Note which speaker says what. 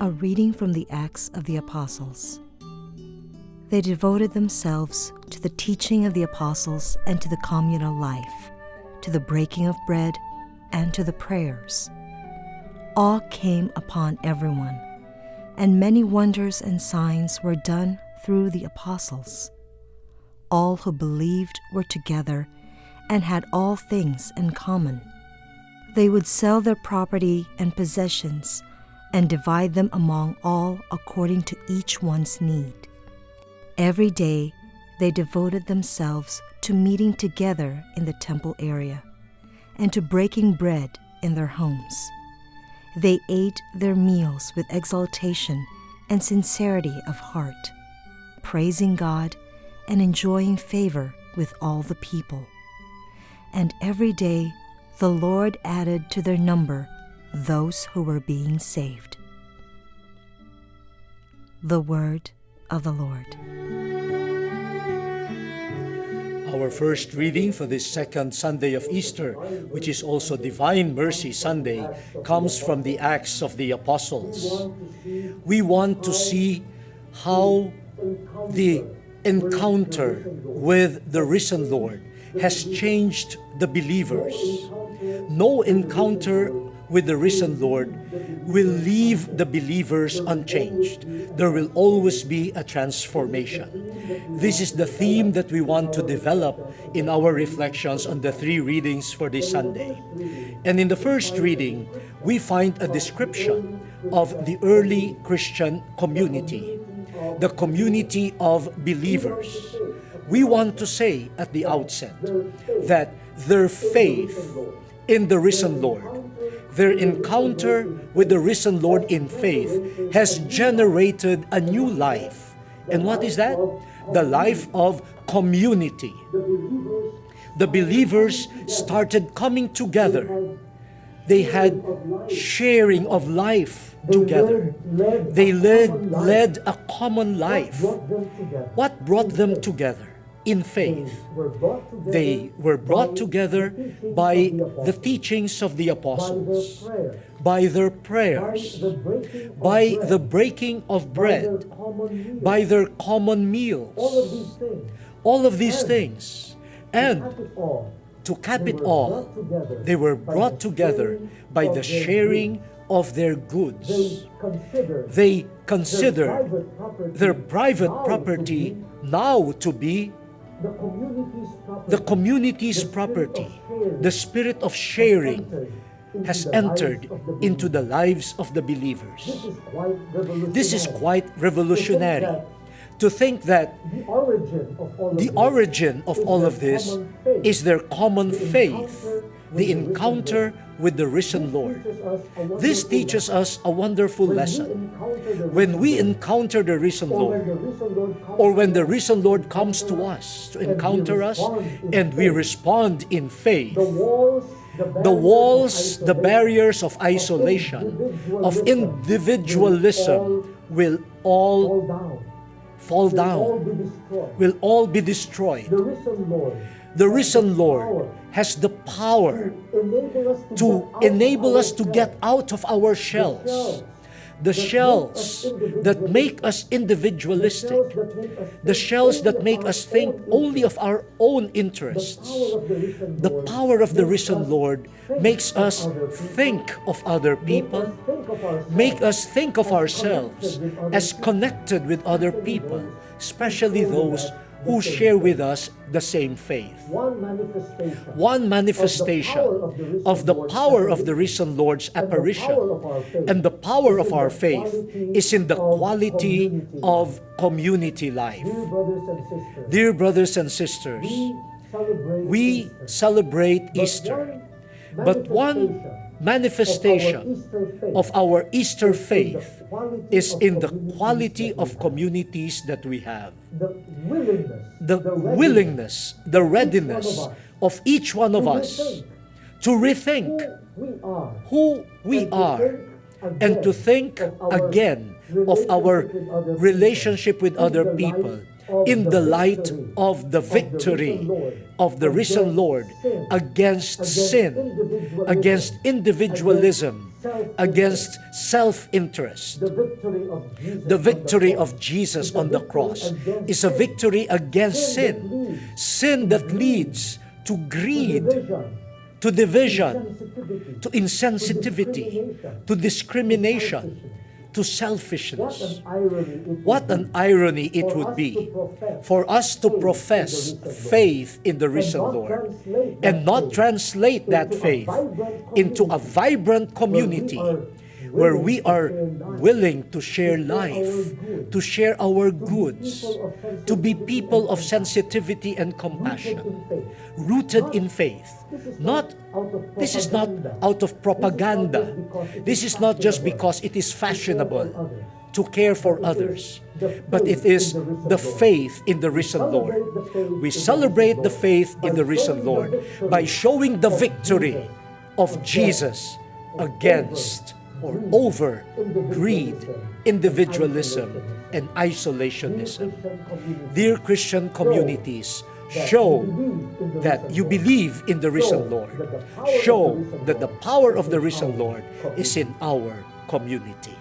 Speaker 1: A reading from the Acts of the Apostles. They devoted themselves to the teaching of the apostles and to the communal life, to the breaking of bread and to the prayers. Awe came upon everyone, and many wonders and signs were done through the apostles. All who believed were together and had all things in common. They would sell their property and possessions and divide them among all according to each one's need. Every day they devoted themselves to meeting together in the temple area and to breaking bread in their homes. They ate their meals with exaltation and sincerity of heart, praising God and enjoying favor with all the people. And every day the Lord added to their number those who were being saved. The word of the Lord.
Speaker 2: Our first reading for this second Sunday of Easter, which is also Divine Mercy Sunday, comes from the Acts of the Apostles. We want to see how the encounter with the risen Lord has changed the believers. No encounter with the risen Lord will leave the believers unchanged. There will always be a transformation. This is the theme that we want to develop in our reflections on the three readings for this Sunday. And in the first reading, we find a description of the early Christian community, the community of believers. We want to say at the outset that their faith in the risen Lord, their encounter with the risen Lord in faith has generated a new life. And what is that? The life of community. The believers started coming together. They had sharing of life together. They led a common life. What brought them together? In faith. They were brought together by the teachings of the apostles, by their prayers, by the breaking of bread, by their common meals. All of these things. And to cap it all, they were brought together by the sharing of their goods. They consider their private property now to be the community's property. The spirit of sharing has entered into the lives of the believers. This is quite revolutionary. To think that the origin of all of this is their common faith, the encounter with the risen Lord. This teaches us a wonderful lesson. When we encounter the risen Lord, or when the risen Lord comes to us to encounter us, and we respond in faith, the walls, the barriers of isolation, of individualism will all fall down, will all be destroyed. The risen Lord has the power to enable us to get out of our shells. The shells that make us individualistic, the shells that make us think only of our own interests. The power of the risen Lord makes us think of other people, make us think of ourselves as connected with other people, especially those who share with us the same faith. One manifestation of the power of the risen Lord's apparition and the power of our faith is in the quality of community life. Dear brothers and sisters, we celebrate Easter, but one manifestation of our Easter faith is in the quality of communities that we have. The willingness, the readiness of each one of us to rethink who we are and to think again of our relationship with other people in the light of the victory of the risen Lord against sin, against individualism, against self-interest. The victory of Jesus on the cross is a victory against sin. Sin that leads to greed, to division, to insensitivity, to discrimination, to selfishness. What an irony it would be for us to profess faith in the risen Lord and not translate that faith into a vibrant community where we are willing to share life, to share our goods, to be people of sensitivity and compassion, rooted in faith. This is not out of propaganda. This is not just because it is fashionable to care for others, but it is the faith in the risen Lord. We celebrate the faith in the risen Lord by showing the victory of Jesus against or over greed, individualism, and isolationism. Dear Christian communities, show that you believe in the risen Lord. Show that the power of the risen Lord is in our community.